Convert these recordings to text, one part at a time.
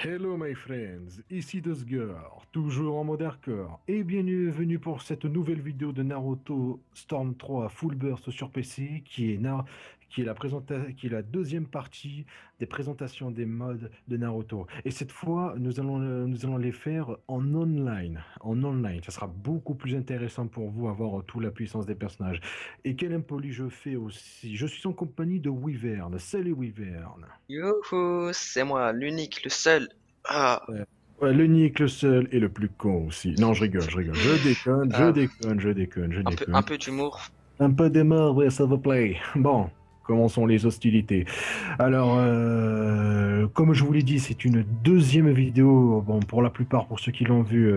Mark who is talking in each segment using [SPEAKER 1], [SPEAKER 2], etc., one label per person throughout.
[SPEAKER 1] Hello my friends, ici Dusgor, toujours en mode hardcore, et bienvenue pour cette nouvelle vidéo de Naruto Storm 3 Full Burst sur PC, qui est la deuxième partie des présentations des modes de Naruto. Et cette fois, nous allons les faire en online. En online, ça sera beaucoup plus intéressant pour vous à voir toute la puissance des personnages. Et quel impoli je fais aussi. Je suis en compagnie de Wyvern. Salut Wyvern.
[SPEAKER 2] Youhou, c'est moi, l'unique, le seul. Ah,
[SPEAKER 1] Ouais. Ouais, l'unique, le seul et le plus con aussi. Non, je rigole, je rigole. Je déconne, je
[SPEAKER 2] ah,
[SPEAKER 1] déconne, je déconne, je
[SPEAKER 2] un
[SPEAKER 1] déconne.
[SPEAKER 2] peu d'humour.
[SPEAKER 1] Un peu d'humour, ouais, s'il vous plaît. Bon, commençons les hostilités. Alors, comme je vous l'ai dit, c'est une deuxième vidéo. Bon, pour la plupart, pour ceux qui l'ont vu,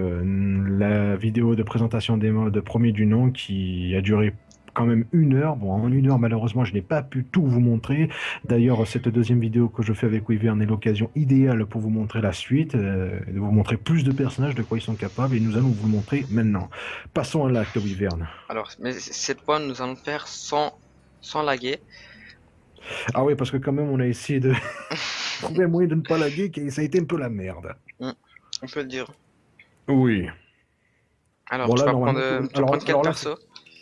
[SPEAKER 1] la vidéo de présentation des modes premier du nom qui a duré quand même 1 heure. Bon, en 1 heure, malheureusement, je n'ai pas pu tout vous montrer. D'ailleurs, cette deuxième vidéo que je fais avec Wyvern est l'occasion idéale pour vous montrer la suite, de vous montrer plus de personnages, de quoi ils sont capables, et nous allons vous le montrer maintenant. Passons à l'acte, Wyvern.
[SPEAKER 2] Alors, mais cette fois, nous allons faire sans laguer.
[SPEAKER 1] Ah oui, parce que quand même, on a essayé de trouver un moyen de ne pas laguer, et ça a été un peu la merde.
[SPEAKER 2] Hmm, on peut le dire.
[SPEAKER 1] Oui.
[SPEAKER 2] Alors,
[SPEAKER 1] Bon, là, normalement,
[SPEAKER 2] tu vas prendre quel
[SPEAKER 1] alors là,
[SPEAKER 2] perso?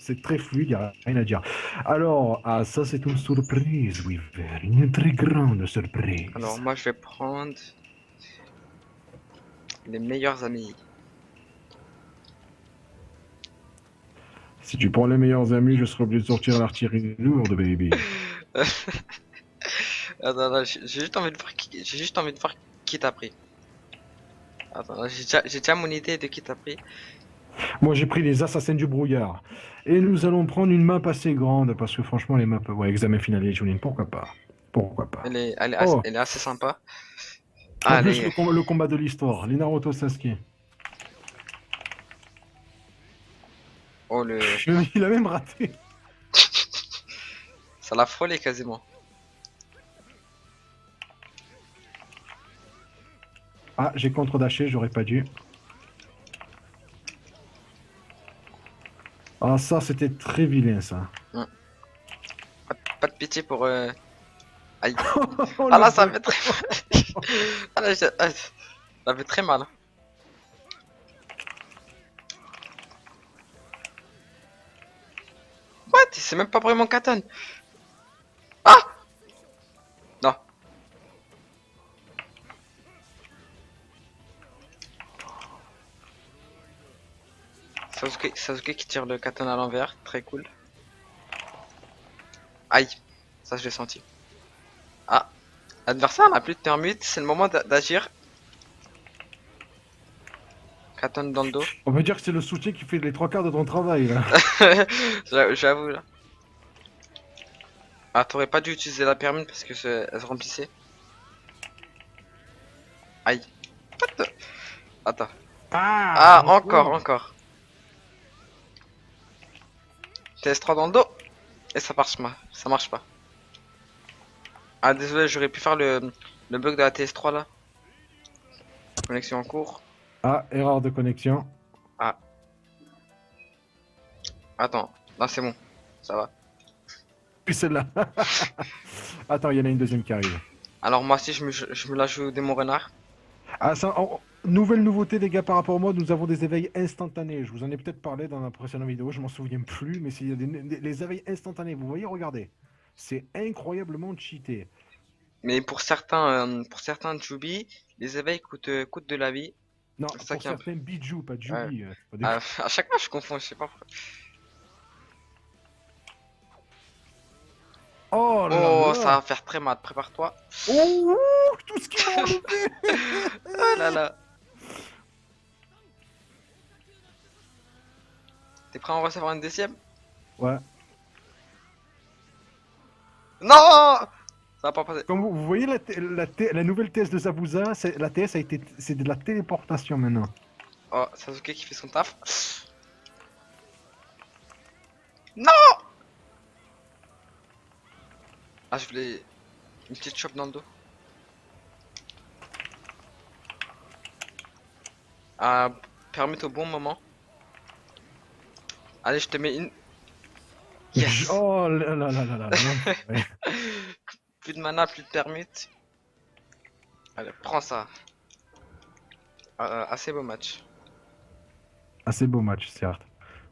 [SPEAKER 1] c'est très fluide, il n'y a rien à dire. Alors, ah, ça, c'est une surprise, Weaver. Une très grande
[SPEAKER 2] Alors,
[SPEAKER 1] surprise.
[SPEAKER 2] moi, je vais prendre les meilleurs amis.
[SPEAKER 1] Si tu prends les meilleurs amis, je serai obligé de sortir l'artillerie lourde, baby.
[SPEAKER 2] Attends, là, j'ai juste envie de voir j'ai juste envie de voir qui t'a pris. Attends, là, j'ai déjà mon idée de qui t'a pris.
[SPEAKER 1] Moi, j'ai pris les assassins du brouillard. Et nous allons prendre une map assez grande, parce que franchement, les maps, ouais, examen final et Junin, pourquoi pas? Pourquoi pas? Oh,
[SPEAKER 2] Elle est assez sympa.
[SPEAKER 1] en plus,
[SPEAKER 2] Allez,
[SPEAKER 1] le combat de l'histoire, les Naruto Sasuke.
[SPEAKER 2] oh le,
[SPEAKER 1] Il a même raté.
[SPEAKER 2] ça l'a frôlé quasiment.
[SPEAKER 1] Ah, j'ai contre-dashé, j'aurais pas dû. Ah, ça, c'était très vilain, ça.
[SPEAKER 2] Hmm. Pas de pitié pour aïe.
[SPEAKER 1] Oh,
[SPEAKER 2] Ah
[SPEAKER 1] le
[SPEAKER 2] là, ça
[SPEAKER 1] bug.
[SPEAKER 2] fait très ah là, ça fait très mal. What? C'est même pas vraiment Katon. Ah! Non. Sasuke qui tire le Katon à l'envers. Très cool. Aïe. Ça, je l'ai senti. Ah. L'adversaire n'a plus de thermite. C'est le moment d'agir. Katon dans le dos.
[SPEAKER 1] On peut dire que c'est le soutien qui fait les trois quarts de ton travail, là.
[SPEAKER 2] J'avoue, là. Ah, t'aurais pas dû utiliser la permine parce que elle se remplissait. Aïe. Attends.
[SPEAKER 1] Ah,
[SPEAKER 2] Ah, encore,
[SPEAKER 1] encore.
[SPEAKER 2] encore. TS3 dans le dos. Et ça marche pas. Ah, désolé, j'aurais pu faire le bug de la TS3 là. Connexion en cours.
[SPEAKER 1] Ah, erreur de connexion.
[SPEAKER 2] Ah, attends. Là, c'est bon. Ça va.
[SPEAKER 1] Puis celle-là. Attends, il y en a une deuxième qui arrive.
[SPEAKER 2] Alors, moi aussi, je me la joue démon renard.
[SPEAKER 1] Ah, ça, nouvelle nouveauté, les gars, par rapport au mode, nous avons des éveils instantanés. Je vous en ai peut-être parlé dans la précédente vidéo, je m'en souviens plus, mais c'est les éveils instantanés. Vous voyez, regardez. C'est incroyablement cheaté.
[SPEAKER 2] Mais pour certains Jubi, les éveils coûtent de la vie.
[SPEAKER 1] Non,
[SPEAKER 2] C'est ça
[SPEAKER 1] pour
[SPEAKER 2] qui est un peu.
[SPEAKER 1] certains, Bijou, pas
[SPEAKER 2] Ouais.
[SPEAKER 1] Jubi. Faut pas déconner.
[SPEAKER 2] À chaque fois, je confonds, je sais pas pourquoi.
[SPEAKER 1] Oh là
[SPEAKER 2] Oh, ça
[SPEAKER 1] là!
[SPEAKER 2] va faire très mal. Prépare-toi.
[SPEAKER 1] Oh, tout ce qu'il m'a enlevé!
[SPEAKER 2] Ah là là. T'es prêt à en recevoir une deuxième?
[SPEAKER 1] Ouais.
[SPEAKER 2] Non! Ça va pas passer.
[SPEAKER 1] Comme vous voyez la nouvelle TS de Zabuza, la TS c'est de la téléportation maintenant.
[SPEAKER 2] Oh, Sasuke qui fait son taf. Non! Ah, je voulais une petite chope dans le dos. Ah, permette au bon moment. Allez, je te mets une. Yes!
[SPEAKER 1] Oh là là là là là,
[SPEAKER 2] Plus de mana, plus de permite. Allez, prends ça. Assez beau match.
[SPEAKER 1] Assez beau match, certes.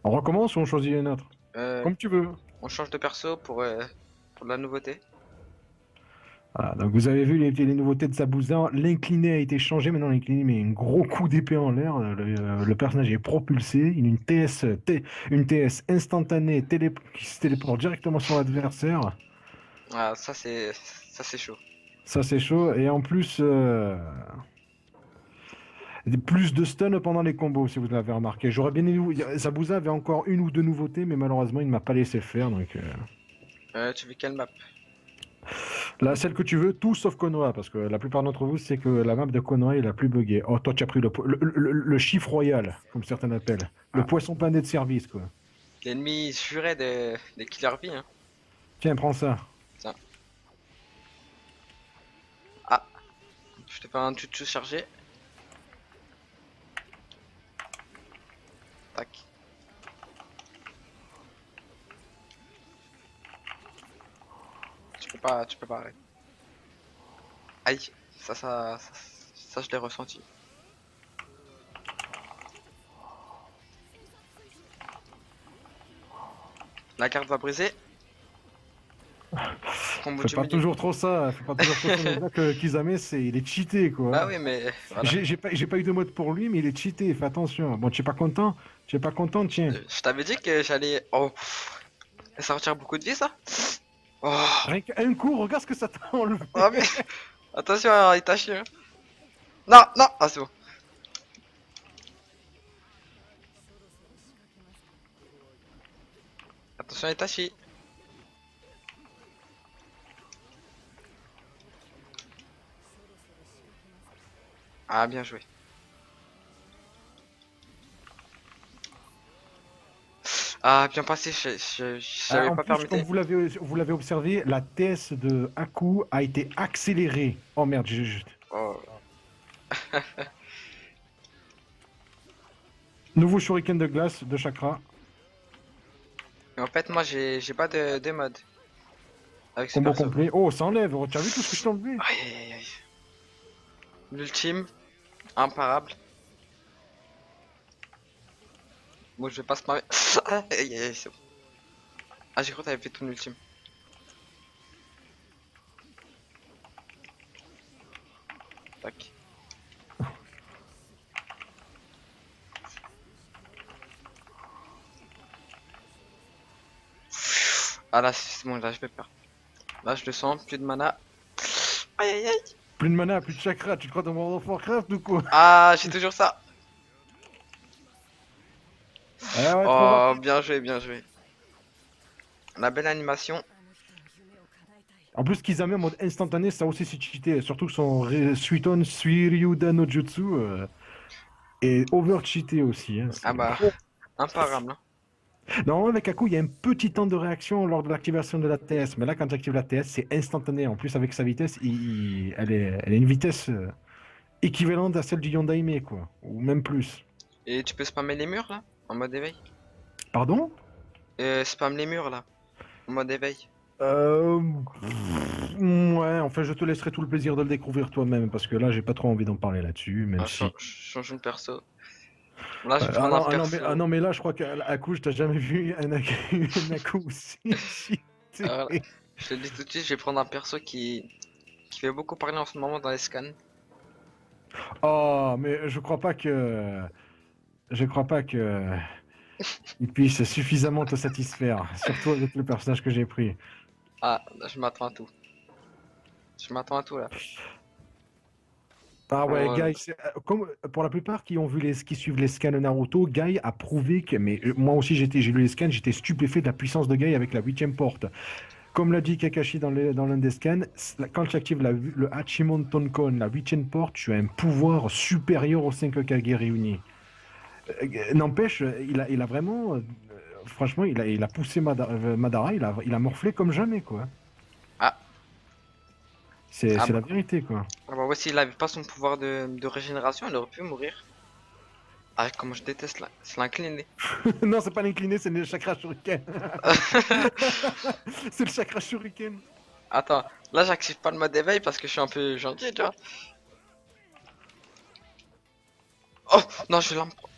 [SPEAKER 1] On recommence ou on choisit une autre?
[SPEAKER 2] Euh,
[SPEAKER 1] Comme tu veux.
[SPEAKER 2] on change de perso pour de la nouveauté.
[SPEAKER 1] Voilà, donc vous avez vu les nouveautés de Zabuza. L'incliné a été changé. Maintenant, l'incliné met un gros coup d'épée en l'air. Le personnage est propulsé. Il a une TS instantanée qui se téléporte directement sur l'adversaire.
[SPEAKER 2] Ah, ça c'est chaud.
[SPEAKER 1] Ça, c'est chaud. Et en plus, plus de stun pendant les combos, si vous l'avez remarqué. J'aurais bien aimé. Zabuza avait encore une ou deux nouveautés, mais malheureusement, il ne m'a pas laissé faire. Donc,
[SPEAKER 2] Tu veux quelle map?
[SPEAKER 1] là, celle que tu veux, tout sauf Konoha, parce que la plupart d'entre vous, c'est que la map de Konoha est la plus buggée. Oh, toi, tu as pris le chiffre royal, comme certains appellent. Le
[SPEAKER 2] Ah,
[SPEAKER 1] poisson pané de service, quoi.
[SPEAKER 2] l'ennemi juré de Killer Bee, hein.
[SPEAKER 1] Tiens, prends ça.
[SPEAKER 2] Tiens. Ah, je te fais un tutu chargé. Tac. Tu peux pas arrêter. Aïe, ça je l'ai ressenti. La carte va briser. Combo
[SPEAKER 1] Fais
[SPEAKER 2] du
[SPEAKER 1] pas
[SPEAKER 2] milieu.
[SPEAKER 1] toujours trop ça. Fais pas toujours trop ça. On voit que Kizame, il est cheaté,
[SPEAKER 2] Bah
[SPEAKER 1] quoi.
[SPEAKER 2] oui, mais voilà.
[SPEAKER 1] J'ai pas eu de mode pour lui, mais il est cheaté. Fais attention. Bon, tu es pas content? Tu es pas content, tiens.
[SPEAKER 2] Je t'avais dit que j'allais. Oh, ça retire beaucoup de vie, ça? Oh,
[SPEAKER 1] Rien qu'un coup, regarde ce que ça t'a enlevé.
[SPEAKER 2] oh mais attention, hein, Itachi, hein. Non, non, ah c'est bon. Attention, Itachi. Ah, bien joué. Ah, bien passé, j'avais
[SPEAKER 1] En
[SPEAKER 2] pas
[SPEAKER 1] plus, comme
[SPEAKER 2] permuté.
[SPEAKER 1] vous l'avez observé, la TS de Haku a été accélérée. Oh merde,
[SPEAKER 2] Oh.
[SPEAKER 1] nouveau shuriken de glace de Chakra.
[SPEAKER 2] Mais en fait, moi j'ai pas de mode avec ce
[SPEAKER 1] Combo
[SPEAKER 2] perso.
[SPEAKER 1] complet. Oh, ça enlève. Oh, tu as vu tout ce que je t'ai enlevé?
[SPEAKER 2] Aïe aïe aïe. L'ultime, imparable. Moi je vais pas se marrer. Aïe aïe aïe, c'est bon. Ah, j'ai cru que t'avais fait ton ultime. Tac. Ah là, c'est bon, là je vais perdre. Là je le sens, plus de mana. Aïe aïe aïe.
[SPEAKER 1] Plus de mana, plus de chakra. Tu te crois dans World of Warcraft ou quoi?
[SPEAKER 2] Ah, j'ai toujours ça.
[SPEAKER 1] Ah ouais, trop
[SPEAKER 2] Oh,
[SPEAKER 1] rapide.
[SPEAKER 2] bien joué, bien joué. La belle animation.
[SPEAKER 1] En plus, Kizame en mode instantané, ça aussi c'est cheaté. Surtout que son Suiton Suiryuda no Jutsu est over cheaté aussi, hein.
[SPEAKER 2] Ah bah,
[SPEAKER 1] Trop.
[SPEAKER 2] imparable, hein.
[SPEAKER 1] Normalement, avec Aku, il y a un petit temps de réaction lors de l'activation de la TS. Mais là, quand tu actives la TS, c'est instantané. En plus, avec sa vitesse, elle a une vitesse équivalente à celle du Yondaime, quoi. Ou même plus.
[SPEAKER 2] Et tu peux spammer les murs là, en mode éveil.
[SPEAKER 1] Pardon?
[SPEAKER 2] Spam les murs là, en mode éveil.
[SPEAKER 1] Euh... Ouais, enfin, je te laisserai tout le plaisir de le découvrir toi-même, parce que là, j'ai pas trop envie d'en parler là-dessus, même
[SPEAKER 2] Ah,
[SPEAKER 1] si...
[SPEAKER 2] change une perso. Là, je vais prendre un
[SPEAKER 1] Ah
[SPEAKER 2] perso.
[SPEAKER 1] non, mais là, je crois qu'à Aku, je t'ai jamais vu un Aku aussi cheaté.
[SPEAKER 2] Alors, je te le dis tout de suite, je vais prendre un perso qui fait beaucoup parler en ce moment dans les scans.
[SPEAKER 1] Oh, mais je crois pas que... Je crois pas que... Il puisse suffisamment te satisfaire, surtout avec le personnage que j'ai pris.
[SPEAKER 2] Ah, je m'attends à tout. Je m'attends à tout là.
[SPEAKER 1] Ah ouais,
[SPEAKER 2] Oh,
[SPEAKER 1] Guy, comme pour la plupart qui suivent les scans de Naruto, Guy a prouvé que, mais moi aussi j'ai lu les scans, j'étais stupéfait de la puissance de Guy avec la huitième porte. Comme l'a dit Kakashi dans l'un des scans, quand tu actives le Hachimon Tonkon, la huitième porte, tu as un pouvoir supérieur aux 5 Kage réunis. N'empêche, il a vraiment, franchement, il a poussé Madara, il a morflé comme jamais, quoi.
[SPEAKER 2] ah,
[SPEAKER 1] C'est
[SPEAKER 2] ah
[SPEAKER 1] c'est
[SPEAKER 2] bah,
[SPEAKER 1] la vérité, quoi.
[SPEAKER 2] ah bah ouais, s'il avait pas son pouvoir de régénération, il aurait pu mourir. Ah, comment je déteste là, c'est l'incliné.
[SPEAKER 1] Non, c'est pas l'incliné, c'est le chakra shuriken. C'est le chakra shuriken.
[SPEAKER 2] Attends, là j'active pas le mode éveil parce que je suis un peu gentil, tu vois. Oh non, je l'en prends.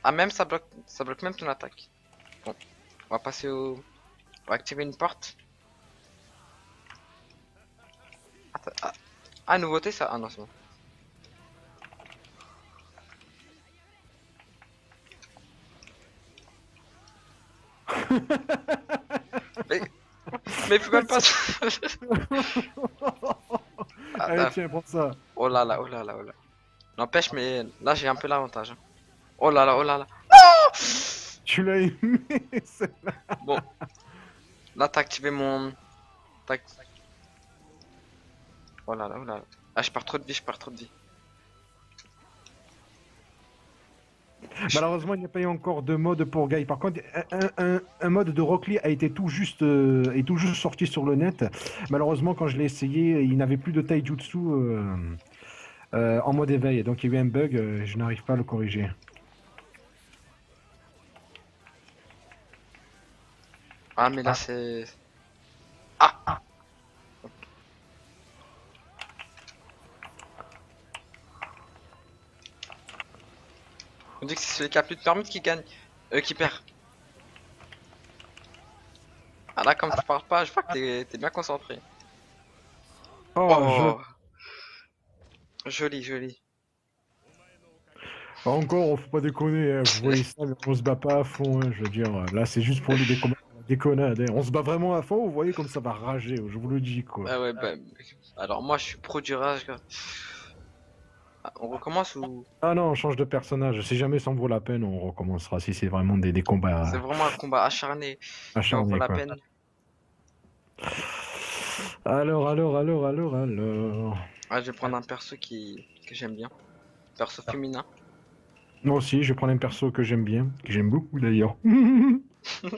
[SPEAKER 2] Ah, même ça bloque même ton attaque. Bon, on va passer au. On va activer une porte. Attends, nouveauté ça. Ah non, c'est bon. Mais, mais faut même pas. Ah,
[SPEAKER 1] Allez,
[SPEAKER 2] non.
[SPEAKER 1] tiens, prends ça.
[SPEAKER 2] Oh là là, oh là là, oh là. N'empêche, mais là j'ai un peu l'avantage, hein. Oh là là, oh là là.
[SPEAKER 1] Tu l'as aimé, celle-là.
[SPEAKER 2] Bon, là t'as activé mon. Oh là là, oh là là. Ah, je perds trop de vie, je perds trop de vie.
[SPEAKER 1] Malheureusement, il n'y a pas eu encore de mode pour Guy. Par contre, un mode de Rock Lee a été est tout juste sorti sur le net. Malheureusement, quand je l'ai essayé, il n'avait plus de taijutsu en mode éveil. Donc il y a eu un bug, je n'arrive pas à le corriger.
[SPEAKER 2] Ah, mais là c'est. Ah! On dit que c'est celui qui a plus de permis qui gagne. Qui perd. Ah là, comme tu parles pas, je vois que t'es bien concentré.
[SPEAKER 1] Oh,
[SPEAKER 2] Oh! Joli, joli.
[SPEAKER 1] encore, faut pas déconner, hein. Vous voyez ça, mais on se bat pas à fond, hein. Je veux dire, là, c'est juste pour des déconnades, hein. On se bat vraiment à fond, vous voyez comme ça va rager, je vous le dis, quoi.
[SPEAKER 2] Ah ouais, bah. Alors moi je suis pro du rage, gars. Ah, on recommence ou.
[SPEAKER 1] Ah non, on change de personnage. Si jamais ça en vaut la peine, on recommencera. Si c'est vraiment des
[SPEAKER 2] C'est
[SPEAKER 1] combats
[SPEAKER 2] vraiment un combat acharné qui en vaut
[SPEAKER 1] acharnés,
[SPEAKER 2] la
[SPEAKER 1] quoi.
[SPEAKER 2] peine.
[SPEAKER 1] Alors.
[SPEAKER 2] Ah, je vais prendre un perso que j'aime bien. Perso féminin.
[SPEAKER 1] Moi aussi, je vais prendre un perso que j'aime bien, que j'aime beaucoup d'ailleurs.
[SPEAKER 2] Ah,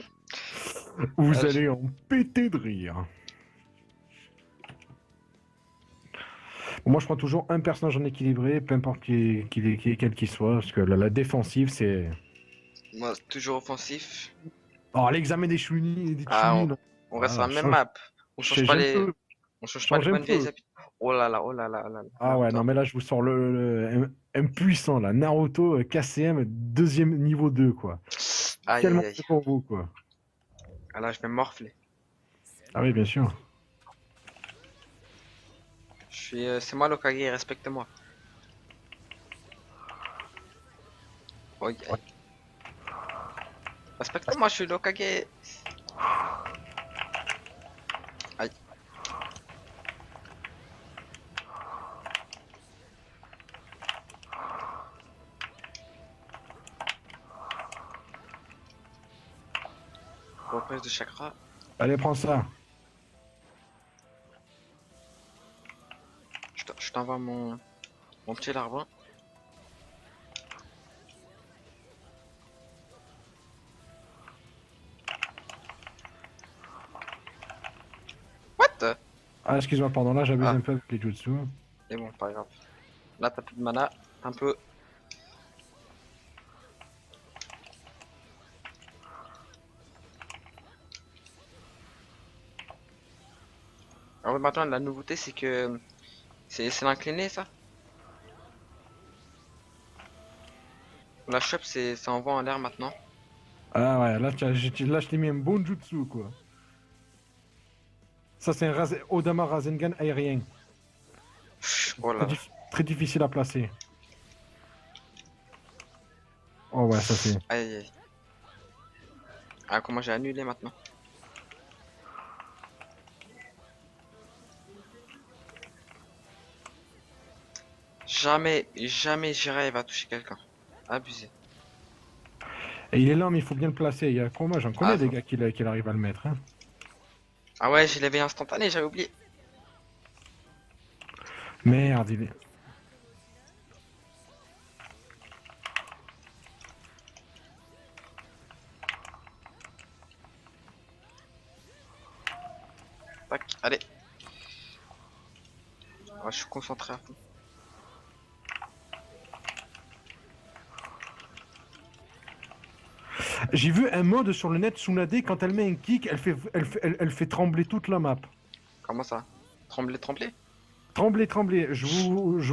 [SPEAKER 1] Vous allez en péter de rire. Bon, moi, je prends toujours un personnage en équilibré, peu importe quel qu'il soit, parce que la défensive, c'est...
[SPEAKER 2] Moi, toujours offensif.
[SPEAKER 1] Oh, l'examen des Chunin,
[SPEAKER 2] Ah,
[SPEAKER 1] non.
[SPEAKER 2] on reste sur
[SPEAKER 1] Voilà,
[SPEAKER 2] la même map. On change pas
[SPEAKER 1] j'aime
[SPEAKER 2] les.
[SPEAKER 1] peu,
[SPEAKER 2] On change pas les
[SPEAKER 1] change un
[SPEAKER 2] bonnes vieilles
[SPEAKER 1] peu.
[SPEAKER 2] habitudes. Oh là là, oh là là, oh là là.
[SPEAKER 1] Ah ouais, non,
[SPEAKER 2] Attends.
[SPEAKER 1] mais là, je vous sors un puissant, là. Naruto KCM, deuxième niveau 2, quoi.
[SPEAKER 2] Aïe
[SPEAKER 1] Tellement
[SPEAKER 2] aïe aïe.
[SPEAKER 1] fait pour vous, quoi.
[SPEAKER 2] Ah là, je vais morfler.
[SPEAKER 1] Ah oui, bien sûr.
[SPEAKER 2] Je suis. C'est moi l'Okage, respecte-moi. Oh, aïe. Respecte-moi, je suis l'Okage. Aïe. Reprise de chakra.
[SPEAKER 1] Allez, prends ça.
[SPEAKER 2] Je t'envoie mon petit larbin. What?
[SPEAKER 1] Ah, excuse-moi, pardon, là, j'abuse
[SPEAKER 2] Ah,
[SPEAKER 1] un peu avec les jutsu.
[SPEAKER 2] c'est bon, pas grave. Là, t'as plus de mana. Un peu. Alors maintenant, la nouveauté, c'est que. C'est l'incliné, ça? La shop, ça envoie en l'air maintenant.
[SPEAKER 1] Ah ouais, là, là je t'ai mis un bon jutsu, quoi. Ça, c'est un Odama Rasengan aérien.
[SPEAKER 2] Oh là là.
[SPEAKER 1] Très difficile à placer. Oh ouais, ça c'est...
[SPEAKER 2] Aïe aïe aïe. Ah, comment j'ai annulé maintenant? Jamais, jamais j'irai va toucher quelqu'un. Abusé.
[SPEAKER 1] Et il est là, mais il faut bien le placer. Il y a comment j'en connais
[SPEAKER 2] Ah,
[SPEAKER 1] des gars qui arrivent à le mettre, hein.
[SPEAKER 2] ah ouais, j'ai l'éveil instantané, j'avais oublié.
[SPEAKER 1] Merde, il est...
[SPEAKER 2] Tac, allez. Ah, je suis concentré à fond.
[SPEAKER 1] J'ai vu un mode sur le net, Tsunade, quand elle met un kick, elle fait trembler toute la map.
[SPEAKER 2] Comment ça? Trembler, trembler?
[SPEAKER 1] Tremblez, tremblez. Je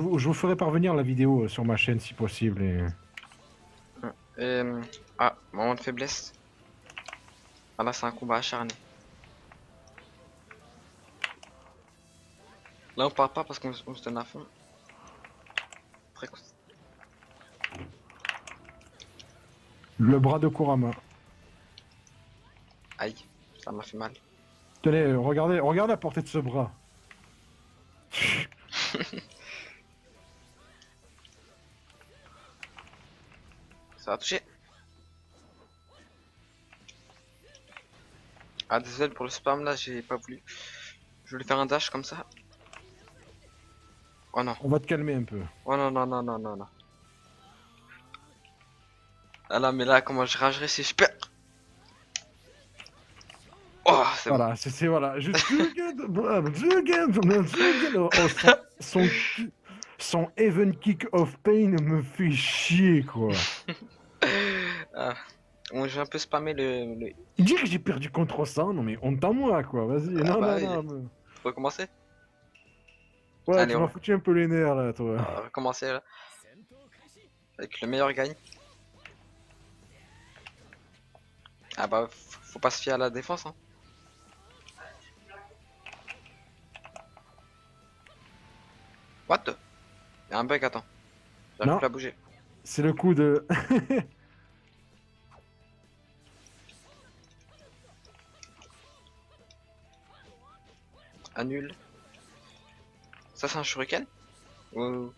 [SPEAKER 1] vous ferai parvenir la vidéo sur ma chaîne si possible.
[SPEAKER 2] Et, ah, moment de faiblesse. Ah là, c'est un combat acharné. Là, on part pas parce qu'on se donne à fond. Très cool.
[SPEAKER 1] Le bras de Kurama.
[SPEAKER 2] Aïe, ça m'a fait mal.
[SPEAKER 1] Tenez, regardez, regardez la portée de ce bras.
[SPEAKER 2] Ça va toucher. Ah, désolé pour le spam là, j'ai pas voulu. Je voulais faire un dash comme ça. Oh non.
[SPEAKER 1] On va te calmer un peu.
[SPEAKER 2] Oh non, non, non, non, non, non. Ah là, mais là, comment je ragerais si je perds. Oh, c'est bon.
[SPEAKER 1] Voilà, c'est voilà. Oh, son even kick of pain me fait chier, quoi.
[SPEAKER 2] Ah. Bon, je vais un peu spammer le...
[SPEAKER 1] Dire que j'ai perdu contre ça, non mais honte à moi, quoi. Vas-y,
[SPEAKER 2] Ah
[SPEAKER 1] non,
[SPEAKER 2] bah
[SPEAKER 1] non,
[SPEAKER 2] oui,
[SPEAKER 1] non.
[SPEAKER 2] faut recommencer.
[SPEAKER 1] Ouais,
[SPEAKER 2] Allez,
[SPEAKER 1] tu
[SPEAKER 2] on
[SPEAKER 1] m'as foutu un peu les nerfs, là, toi.
[SPEAKER 2] va recommencer là. Avec le meilleur gagne. Ah bah, faut pas se fier à la défense, hein. What the... Y'a un bug, attends. J'arrive
[SPEAKER 1] Non,
[SPEAKER 2] plus à bouger.
[SPEAKER 1] c'est le coup de...
[SPEAKER 2] Annule. Ça, c'est un shuriken? Ou...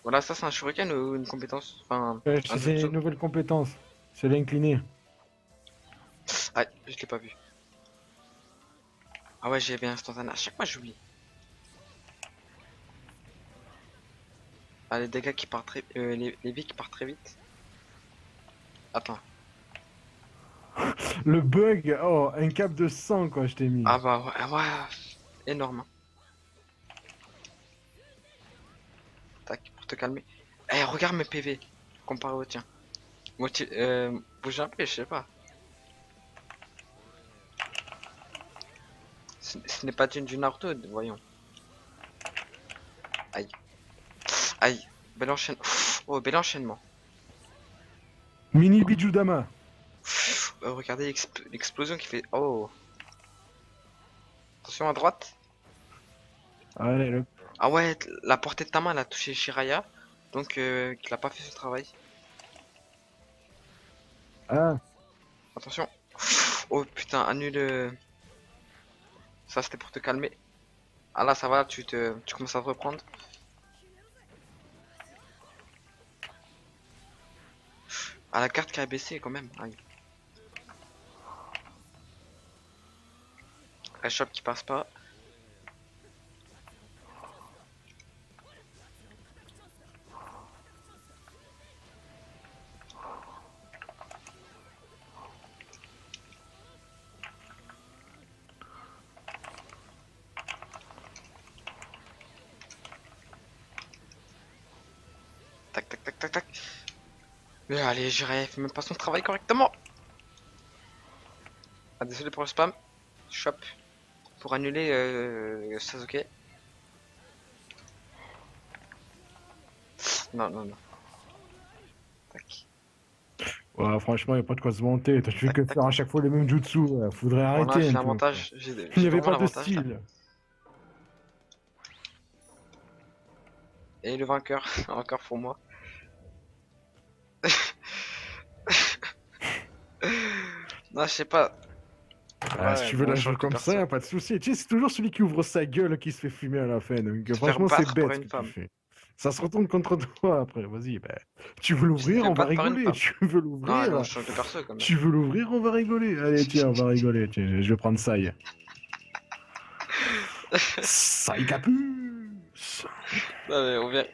[SPEAKER 2] Voilà, ça, c'est un shuriken ou une compétence? Enfin, un
[SPEAKER 1] c'est
[SPEAKER 2] jutsu.
[SPEAKER 1] une nouvelle compétence. C'est l'incliné.
[SPEAKER 2] Ah, je l'ai pas vu. Ah ouais, j'ai bien instantané. À chaque fois, j'oublie. Ah, les dégâts qui partent très... les vies qui partent très vite. Attends.
[SPEAKER 1] Le bug, oh, un cap de 100, quoi, je t'ai mis.
[SPEAKER 2] Ah bah ouais, ah ouais. Énorme. Tac, pour te calmer. Eh, regarde mes PV. Comparé au tien. Bouge un peu, je sais pas. Ce n'est pas du Naruto, voyons. Aïe. Aïe. Bel enchaînement. Oh, bel enchaînement.
[SPEAKER 1] Mini Bijudama.
[SPEAKER 2] Regardez l'explosion qui fait... Oh. Attention à droite.
[SPEAKER 1] Allez, le...
[SPEAKER 2] Ah ouais, la portée de ta main, elle a touché Shiraya. Donc, qu'il a pas fait son travail.
[SPEAKER 1] Ah,
[SPEAKER 2] Attention. Oh putain, annule. Ça, c'était pour te calmer. Ah là, ça va, tu commences à te reprendre. Ah, la carte qui a baissé quand même. Aïe. La shop qui passe pas. Tac, tac, tac, tac, tac. Mais allez, j'irai, fait même pas son travail correctement. Ah, désolé pour le spam. Shop. Pour annuler Sasuke. Non, non, non. Tac,
[SPEAKER 1] ouais, franchement, y a pas de quoi se vanter. Toi, tu fais
[SPEAKER 2] tac,
[SPEAKER 1] que
[SPEAKER 2] tac.
[SPEAKER 1] faire à chaque fois les mêmes jutsu. Faudrait
[SPEAKER 2] Bon, là,
[SPEAKER 1] arrêter
[SPEAKER 2] j'ai
[SPEAKER 1] un peu, quoi.
[SPEAKER 2] l'avantage. J'ai
[SPEAKER 1] Il n'y
[SPEAKER 2] j'ai
[SPEAKER 1] avait
[SPEAKER 2] vraiment
[SPEAKER 1] pas de
[SPEAKER 2] l'avantage là.
[SPEAKER 1] style.
[SPEAKER 2] Et le vainqueur, encore pour moi. Non, je sais pas.
[SPEAKER 1] Ah, si
[SPEAKER 2] Ouais,
[SPEAKER 1] tu veux
[SPEAKER 2] bon,
[SPEAKER 1] la
[SPEAKER 2] je
[SPEAKER 1] jouer
[SPEAKER 2] change de
[SPEAKER 1] comme ça, y
[SPEAKER 2] perso.
[SPEAKER 1] a pas de souci. Tu sais, c'est toujours celui qui ouvre sa gueule qui se fait fumer à la fin. Donc,
[SPEAKER 2] Se faire
[SPEAKER 1] franchement, c'est
[SPEAKER 2] battre par
[SPEAKER 1] bête ce
[SPEAKER 2] une
[SPEAKER 1] que tu
[SPEAKER 2] femme.
[SPEAKER 1] fais. Ça se retourne contre toi après. Vas-y, bah, tu veux
[SPEAKER 2] Tu te
[SPEAKER 1] l'ouvrir,
[SPEAKER 2] fais
[SPEAKER 1] on va
[SPEAKER 2] battre par une
[SPEAKER 1] rigoler.
[SPEAKER 2] femme.
[SPEAKER 1] Tu veux
[SPEAKER 2] Non, allez, on
[SPEAKER 1] l'ouvrir,
[SPEAKER 2] change de perso quand même.
[SPEAKER 1] tu veux l'ouvrir, on va rigoler. Allez, tiens, on va rigoler. Tiens, je vais prendre ça. Ça y capus.
[SPEAKER 2] Non, mais on vient.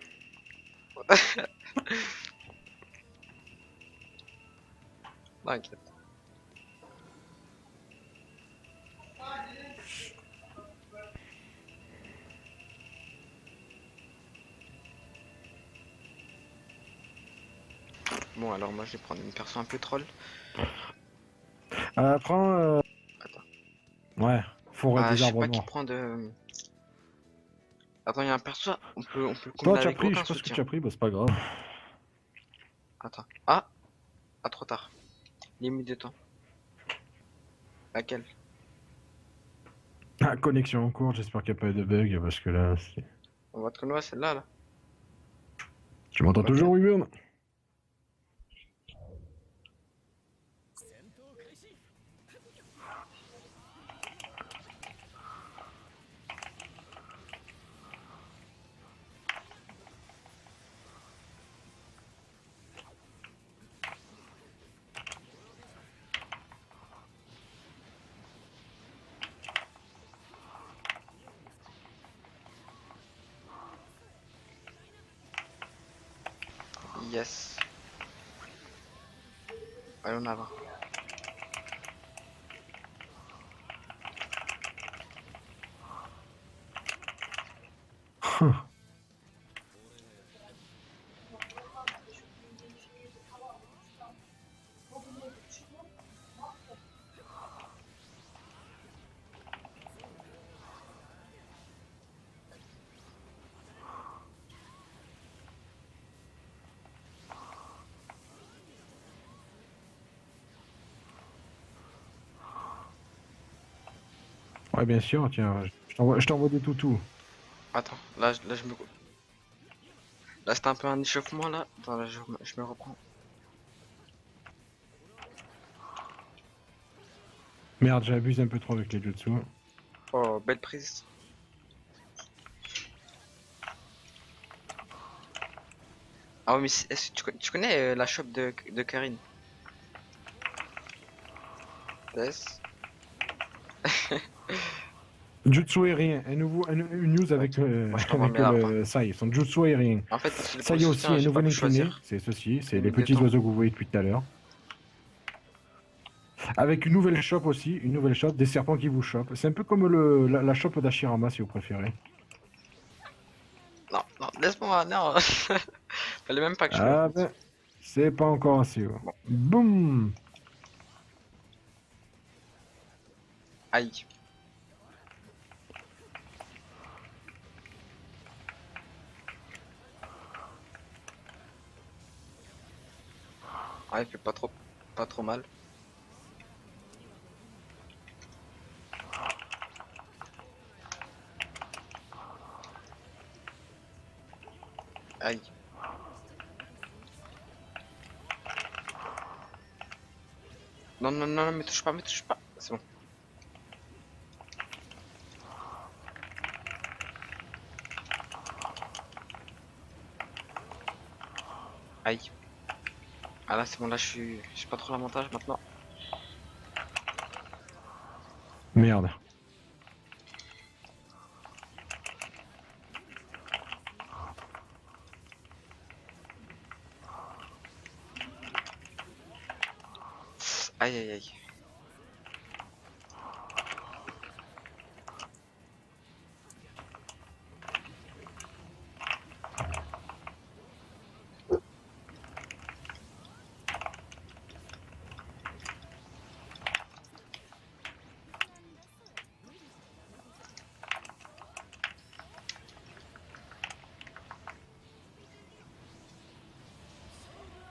[SPEAKER 2] T'inquiète. Bon, alors moi je vais prendre une perso un peu troll.
[SPEAKER 1] Prends.
[SPEAKER 2] Attends.
[SPEAKER 1] Ouais. forêt
[SPEAKER 2] Ah,
[SPEAKER 1] des
[SPEAKER 2] je sais
[SPEAKER 1] arbres
[SPEAKER 2] pas qui
[SPEAKER 1] noirs.
[SPEAKER 2] prend de... Attends, il y a un perso, on peut le
[SPEAKER 1] Toi,
[SPEAKER 2] combiner
[SPEAKER 1] tu as
[SPEAKER 2] avec
[SPEAKER 1] pris, je
[SPEAKER 2] aucun
[SPEAKER 1] sais pas ce que
[SPEAKER 2] soutien.
[SPEAKER 1] tu as pris, bah c'est pas grave.
[SPEAKER 2] Attends. Ah! Ah, trop tard. Limite de temps. Laquelle?
[SPEAKER 1] Ah, connexion en cours, j'espère qu'il n'y a pas eu de bug, parce que là,
[SPEAKER 2] On va te connaître celle-là, là.
[SPEAKER 1] tu m'entends
[SPEAKER 2] Ok.
[SPEAKER 1] toujours, Wyvern?
[SPEAKER 2] Yes. Allez, on avant.
[SPEAKER 1] Ouais, bien sûr, tiens, je t'envoie des toutous.
[SPEAKER 2] Attends, là, je me... Là, c'était un peu un échauffement, là. Attends, là, je me reprends.
[SPEAKER 1] Merde, j'abuse un peu trop avec les jutsu.
[SPEAKER 2] Oh, belle prise. Ah oui, mais est-ce que tu connais la shop de Karine? Yes.
[SPEAKER 1] Jutsu aérien, une news avec,
[SPEAKER 2] Ok. Moi, je t'envoie
[SPEAKER 1] avec
[SPEAKER 2] mes arbres.
[SPEAKER 1] ça y est, son jutsu aérien.
[SPEAKER 2] En fait, c'est
[SPEAKER 1] Ça
[SPEAKER 2] pour le
[SPEAKER 1] y est aussi,
[SPEAKER 2] soutien,
[SPEAKER 1] un
[SPEAKER 2] j'ai pas
[SPEAKER 1] nouvel
[SPEAKER 2] pu
[SPEAKER 1] incliné,
[SPEAKER 2] choisir.
[SPEAKER 1] c'est ceci, c'est les
[SPEAKER 2] Limite de
[SPEAKER 1] petits
[SPEAKER 2] temps.
[SPEAKER 1] oiseaux que vous voyez depuis tout à l'heure. Avec une nouvelle shop aussi, une nouvelle shop, des serpents qui vous chopent. C'est un peu comme la shop d'Ashirama si vous préférez.
[SPEAKER 2] Non, non, laisse-moi, non. Fallait même pas que je le
[SPEAKER 1] Ah
[SPEAKER 2] fasse.
[SPEAKER 1] ben, c'est pas encore assez haut.
[SPEAKER 2] Bon,
[SPEAKER 1] Boum!
[SPEAKER 2] aïe. Ah, il fait pas trop mal. Aïe. Non, non, non, me touche pas, me touche pas. C'est bon. Aïe. Ah là, c'est bon, là, j'ai pas trop l'avantage maintenant.
[SPEAKER 1] Merde.
[SPEAKER 2] Aïe, aïe, aïe.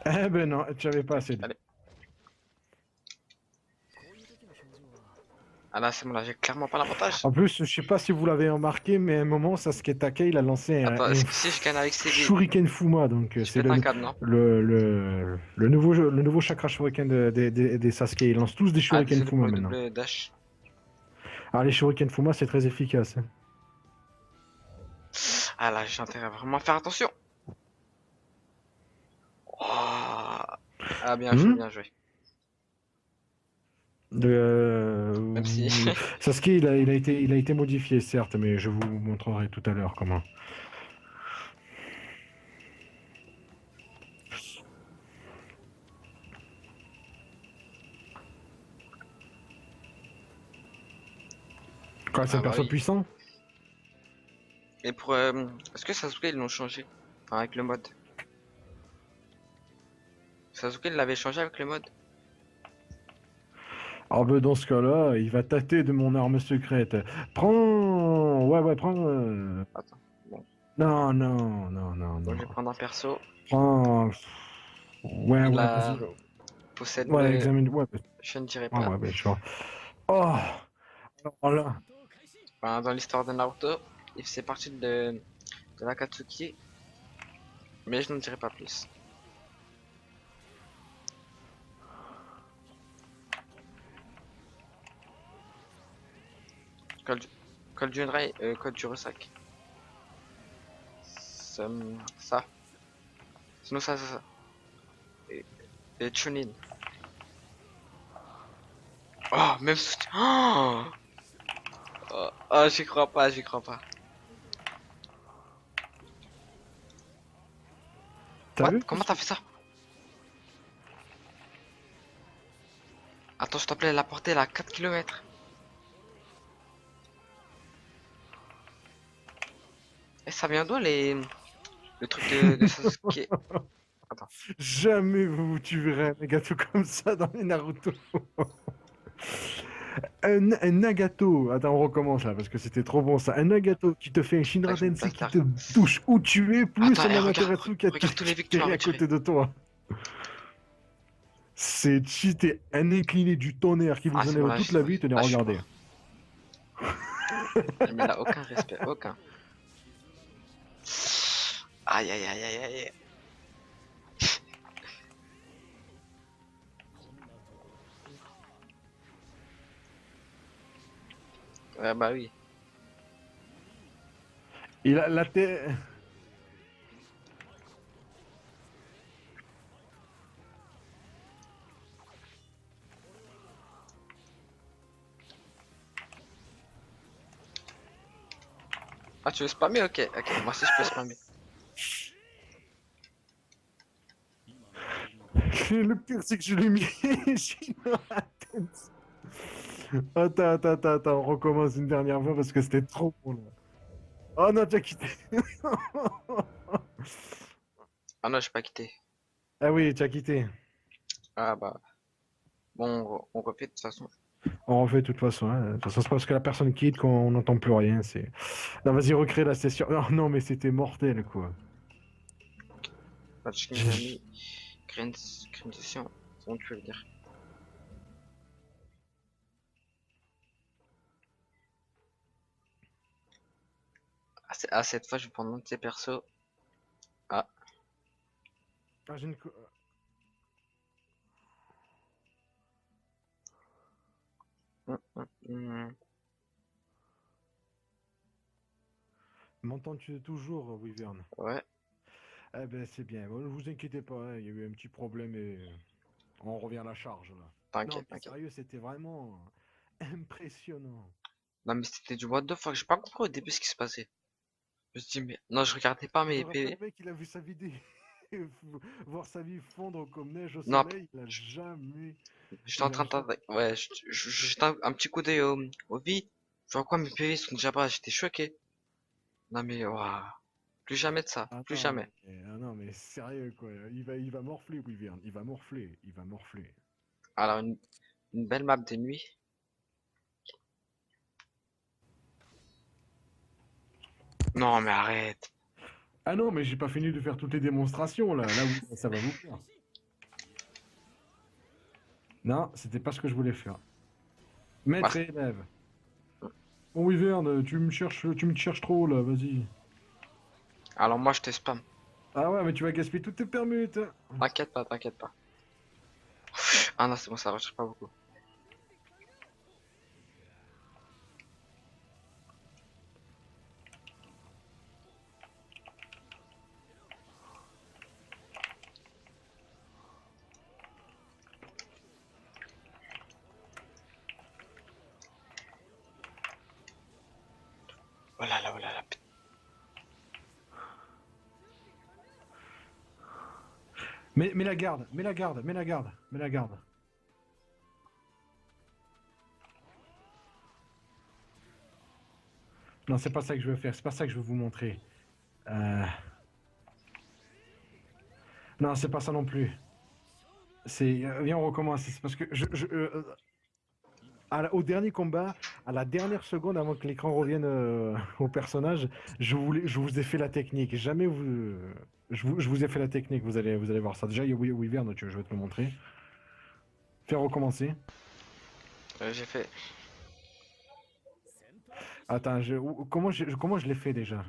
[SPEAKER 1] Eh ben non, tu avais pas assez de...
[SPEAKER 2] Allez. Ah là, c'est bon, là, j'ai clairement pas l'avantage.
[SPEAKER 1] En plus, je sais pas si vous l'avez remarqué, mais à un moment, Sasuke Takai, il a lancé
[SPEAKER 2] Attends,
[SPEAKER 1] un
[SPEAKER 2] si je gagne avec CD,
[SPEAKER 1] Shuriken Fuma, donc
[SPEAKER 2] je
[SPEAKER 1] c'est
[SPEAKER 2] pète un câble, non?
[SPEAKER 1] le nouveau chakra Shuriken des Sasuke. Ils lancent tous des
[SPEAKER 2] Ah,
[SPEAKER 1] Shuriken
[SPEAKER 2] désolé pour
[SPEAKER 1] Fuma
[SPEAKER 2] le
[SPEAKER 1] maintenant.
[SPEAKER 2] double dash.
[SPEAKER 1] Alors les Shuriken Fuma, c'est très efficace, hein.
[SPEAKER 2] Ah là, j'ai intérêt à vraiment faire attention. Oh. Ah, bien joué,
[SPEAKER 1] Hmm.
[SPEAKER 2] bien joué. Même si...
[SPEAKER 1] Sasuke, il a été modifié, certes, mais je vous montrerai tout à l'heure comment. Quoi, c'est un
[SPEAKER 2] Ah bah
[SPEAKER 1] perso
[SPEAKER 2] oui.
[SPEAKER 1] puissant?
[SPEAKER 2] Et pour... Est-ce que Sasuke, ils l'ont changé? Enfin, avec le mode. Sasuke, il l'avait changé avec le mode.
[SPEAKER 1] Ah ben dans ce cas-là, il va tâter de mon arme secrète. Prends! Ouais, ouais, prends.
[SPEAKER 2] Attends. Bon,
[SPEAKER 1] Non, non, non, non,
[SPEAKER 2] bon, je vais
[SPEAKER 1] non.
[SPEAKER 2] prendre un perso.
[SPEAKER 1] Prends. Ouais,
[SPEAKER 2] Il
[SPEAKER 1] ouais,
[SPEAKER 2] a
[SPEAKER 1] vas-y.
[SPEAKER 2] possède
[SPEAKER 1] Ouais,
[SPEAKER 2] le.
[SPEAKER 1] examine. Ouais,
[SPEAKER 2] Je ne dirai
[SPEAKER 1] ouais,
[SPEAKER 2] pas.
[SPEAKER 1] ouais, ben, tu vois. Oh! Alors là.
[SPEAKER 2] Enfin, dans l'histoire de Naruto, il faisait partie de l'Akatsuki, mais je n'en dirai pas plus. Code, Code du Rai, Code du Rusak. Ça. Sinon ça. Et, et Chunin. Oh, même soutien. Oh, oh, j'y crois pas, j'y crois pas.
[SPEAKER 1] T'as
[SPEAKER 2] What?
[SPEAKER 1] vu?
[SPEAKER 2] Comment t'as fait ça? Attends, s'il te plaît, la portée elle a 4 km. Et ça vient d'où le truc de Sasuke? Attends.
[SPEAKER 1] Jamais tu verrais un gâteau comme ça dans les Naruto. Un Nagato. Attends, on recommence là parce que c'était trop bon ça. Un Nagato qui te fait un
[SPEAKER 2] Tac,
[SPEAKER 1] Shinra
[SPEAKER 2] je me
[SPEAKER 1] Tensei
[SPEAKER 2] place
[SPEAKER 1] qui te
[SPEAKER 2] derrière.
[SPEAKER 1] touche où tu es, plus
[SPEAKER 2] Attends,
[SPEAKER 1] un
[SPEAKER 2] eh, regarde,
[SPEAKER 1] Amaterasu qui
[SPEAKER 2] regarde tous les vies que tu m'as
[SPEAKER 1] atterrit à
[SPEAKER 2] retirés.
[SPEAKER 1] côté de toi. C'est cheaté. Un incliné du tonnerre qui
[SPEAKER 2] Ah,
[SPEAKER 1] vous
[SPEAKER 2] c'est bon,
[SPEAKER 1] enlève
[SPEAKER 2] là,
[SPEAKER 1] toute la vie, tenez,
[SPEAKER 2] là, je suis
[SPEAKER 1] regardez.
[SPEAKER 2] mort. Mais là, aucun respect, aucun. Aïe, aïe, aïe, aïe, aïe. Ouais, bah oui.
[SPEAKER 1] Il a la tête.
[SPEAKER 2] Ah, tu veux spammer? Ok, ok. Moi aussi, je peux spammer.
[SPEAKER 1] Le pire, c'est que je l'ai mis Shinra Tensei. Attends, on recommence une dernière fois parce que c'était trop bon là. Oh non, t'as quitté.
[SPEAKER 2] Ah non, je pas quitté.
[SPEAKER 1] Ah oui, t'as quitté.
[SPEAKER 2] Ah bah. Bon, on refait de toute façon.
[SPEAKER 1] On refait de toute façon. Hein. De toute façon, c'est parce que la personne quitte qu'on n'entend plus rien. C'est. Non, vas-y, recrée la session. Non, non, mais c'était mortel, quoi.
[SPEAKER 2] Match King
[SPEAKER 1] J'ai-
[SPEAKER 2] Ami, Green Session. C'est bon, tu peux le dire. Ah, cette fois, je vais prendre un de ces persos. Ah,
[SPEAKER 1] Ah, j'ai une...
[SPEAKER 2] hum.
[SPEAKER 1] M'entends-tu toujours, Wyvern?
[SPEAKER 2] Ouais,
[SPEAKER 1] Eh ben, c'est bien. Bon, ne vous inquiétez pas, hein, il y a eu un petit problème et on revient à la charge, là. Non,
[SPEAKER 2] t'inquiète,
[SPEAKER 1] mais
[SPEAKER 2] t'inquiète.
[SPEAKER 1] sérieux, c'était vraiment impressionnant.
[SPEAKER 2] Non, mais c'était du what the fuck. J'ai pas compris au début ce qui se passait. Je me suis dit, mais non, je regardais pas
[SPEAKER 1] Je
[SPEAKER 2] mes
[SPEAKER 1] me rappelle,
[SPEAKER 2] PV.
[SPEAKER 1] le mec, il a vu sa vie voir sa vie fondre comme neige au
[SPEAKER 2] Non,
[SPEAKER 1] soleil, il a jamais
[SPEAKER 2] j'étais en train de.
[SPEAKER 1] imaginé.
[SPEAKER 2] Ouais, jetais un petit coup d'œil au vie. Je vois quoi, mes PV sont déjà bas. J'étais choqué. Non, mais waouh. Plus jamais de ça. Plus
[SPEAKER 1] Attends,
[SPEAKER 2] jamais.
[SPEAKER 1] ah non, mais sérieux, quoi. Il va morfler, Wyvern. Il va morfler. Il va morfler.
[SPEAKER 2] Alors, une belle map de nuit. Non, mais arrête.
[SPEAKER 1] Ah non, mais j'ai pas fini de faire toutes les démonstrations, là. Là, oui, ça va vous plaire. Non, c'était pas ce que je voulais faire.
[SPEAKER 2] Bah,
[SPEAKER 1] Maître et élève. Bon, Wyvern, tu me cherches trop, là, vas-y.
[SPEAKER 2] alors moi, je te spam.
[SPEAKER 1] Ah ouais, mais tu vas gaspiller toutes tes permutes.
[SPEAKER 2] T'inquiète pas, t'inquiète pas. Ah non, c'est bon, ça recherche pas beaucoup. Oh là là, oh là là.
[SPEAKER 1] Mais la garde, mets la garde, mets la garde, mets la garde. Non, c'est pas ça que je veux faire, c'est pas ça que je veux vous montrer. Euh, Non, c'est pas ça non plus. C'est. Viens, on recommence. C'est parce que au dernier combat, à la dernière seconde avant que l'écran revienne au personnage, je vous ai fait la technique. Jamais vous, je vous ai fait la technique. Vous allez voir ça. Déjà, il y a Wyvern, je vais te le montrer. Faire recommencer.
[SPEAKER 2] J'ai fait.
[SPEAKER 1] Attends, comment je l'ai fait déjà?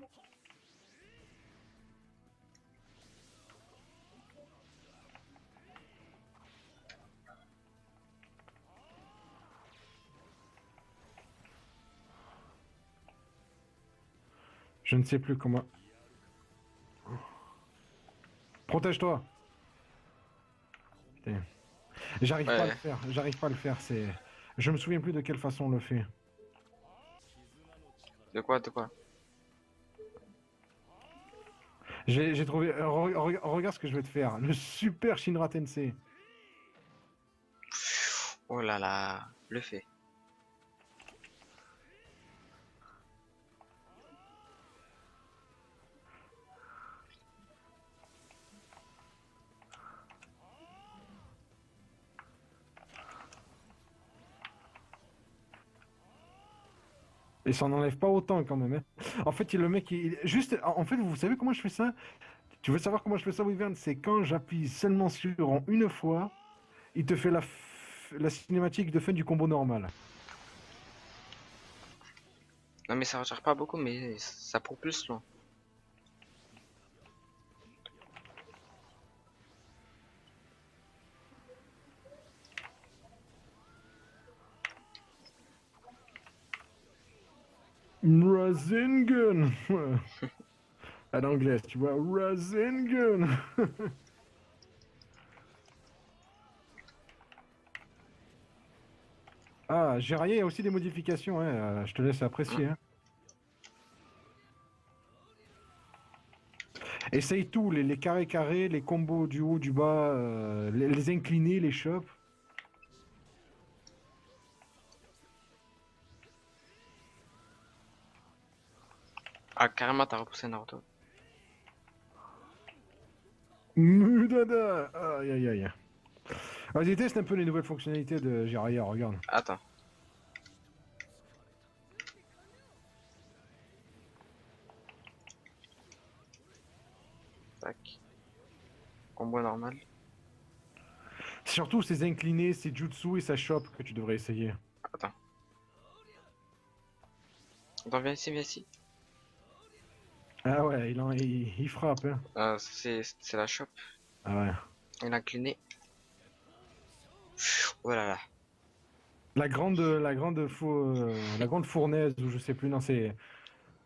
[SPEAKER 1] Je ne sais plus comment. Protège-toi. Putain. J'arrive pas à le
[SPEAKER 2] Ouais.
[SPEAKER 1] faire. J'arrive pas à le faire. Je me souviens plus de quelle façon on le fait.
[SPEAKER 2] De quoi, de quoi?
[SPEAKER 1] J'ai trouvé. Regarde ce que je vais te faire. Le super Shinra Tensei.
[SPEAKER 2] Oh là là, le fait.
[SPEAKER 1] Et ça n'enlève pas autant quand même, hein. En fait, le mec, juste. En fait, vous savez comment je fais ça? Tu veux savoir comment je fais ça, Wyvern? C'est quand j'appuie seulement sur en une fois, il te fait la cinématique de fin du combo normal.
[SPEAKER 2] Non mais ça recharge pas beaucoup, mais ça propulse loin.
[SPEAKER 1] Rasengan! À l'anglaise, tu vois, Rasengan! Ah, Jiraiya, il y a aussi des modifications, hein. Je te laisse
[SPEAKER 2] Hmm.
[SPEAKER 1] apprécier, hein. Essaye tout, les carrés carrés, les combos du haut, du bas, les inclinés, les chops.
[SPEAKER 2] Ah, carrément, t'as repoussé Naruto.
[SPEAKER 1] Mudada! Aïe aïe aïe. Vas-y, teste un peu les nouvelles fonctionnalités de Jiraiya, regarde.
[SPEAKER 2] Attends. Tac. Combo normal.
[SPEAKER 1] Surtout ces inclinés, ces jutsu et sa chope que tu devrais essayer.
[SPEAKER 2] Attends. Attends, viens ici, viens ici.
[SPEAKER 1] Ah ouais, il frappe, hein.
[SPEAKER 2] C'est la chope.
[SPEAKER 1] Ah ouais.
[SPEAKER 2] Il a incliné. Oh là là.
[SPEAKER 1] La grande fournaise, ou je sais plus, non, c'est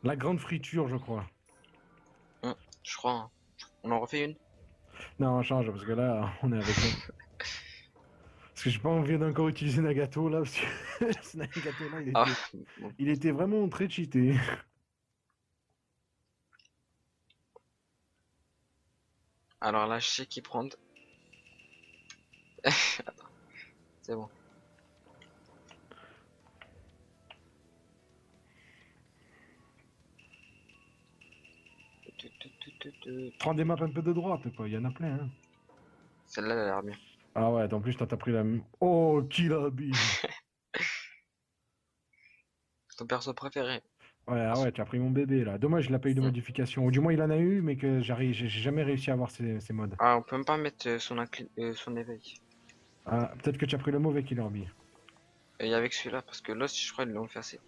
[SPEAKER 1] la grande friture, je crois.
[SPEAKER 2] Hmm, je crois, hein. On en refait une.
[SPEAKER 1] Non, on change, parce que là, on est avec un. Parce que j'ai pas envie d'encore utiliser Nagato, là, parce que ce Nagato, là,
[SPEAKER 2] Ah, bon.
[SPEAKER 1] il était vraiment très cheaté.
[SPEAKER 2] Alors là, je sais qui prendre. Attends, c'est bon.
[SPEAKER 1] Prends des maps un peu de droite, quoi, il y en a plein, hein.
[SPEAKER 2] Celle-là, elle a l'air bien.
[SPEAKER 1] Ah ouais, en plus, t'as pris la. Oh, Kilabi!
[SPEAKER 2] Ton perso préféré.
[SPEAKER 1] Ouais, ah ouais, tu as pris mon bébé, là. Dommage, il a pas eu de
[SPEAKER 2] Hmm.
[SPEAKER 1] modification. Ou du moins, il en a eu, mais que j'ai jamais réussi à avoir ces modes.
[SPEAKER 2] Ah, on peut même pas mettre son éveil.
[SPEAKER 1] Ah, peut-être que tu as pris le mauvais Killer Bee.
[SPEAKER 2] Et avec celui-là, parce que l'os, je crois, ils l'ont effacé.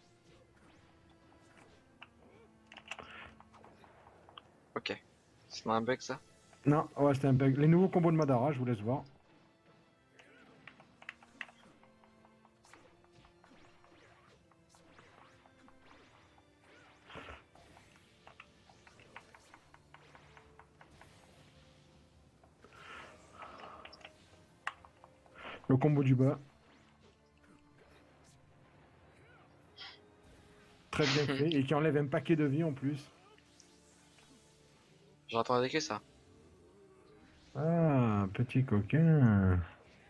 [SPEAKER 2] Ok. C'est un bug, ça?
[SPEAKER 1] Non, ouais, c'était un bug. Les nouveaux combos de Madara, je vous laisse voir. Le combo du bas. Très bien fait. Et qui enlève un paquet de vie en plus.
[SPEAKER 2] J'entendais que ça.
[SPEAKER 1] Ah, petit coquin.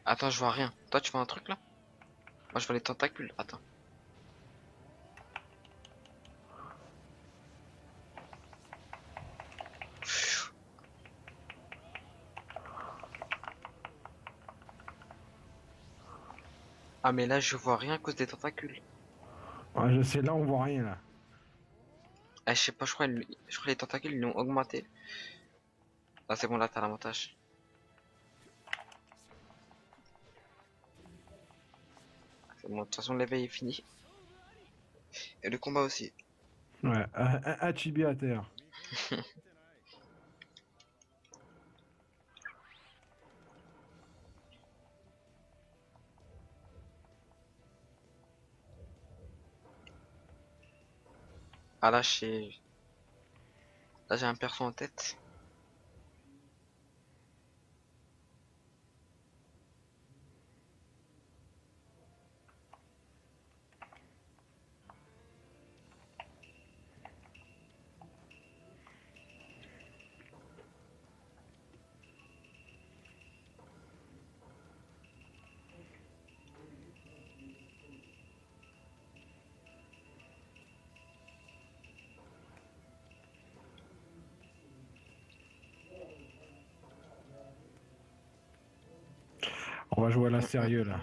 [SPEAKER 2] Attends, je vois rien. Toi, tu vois un truc, là? Moi, je vois les tentacules. Attends. Ah, mais là, je vois rien à cause des tentacules.
[SPEAKER 1] Ah, je sais, là, on voit rien, là.
[SPEAKER 2] Ah, je sais pas, je crois que les tentacules, ils l'ont augmenté. Ah, c'est bon, là, t'as l'avantage. C'est bon, de toute façon, l'éveil est fini. Et le combat aussi.
[SPEAKER 1] Ouais, un chibi à terre.
[SPEAKER 2] Ah, là, j'ai un perso en tête.
[SPEAKER 1] On va jouer à la sérieux, là.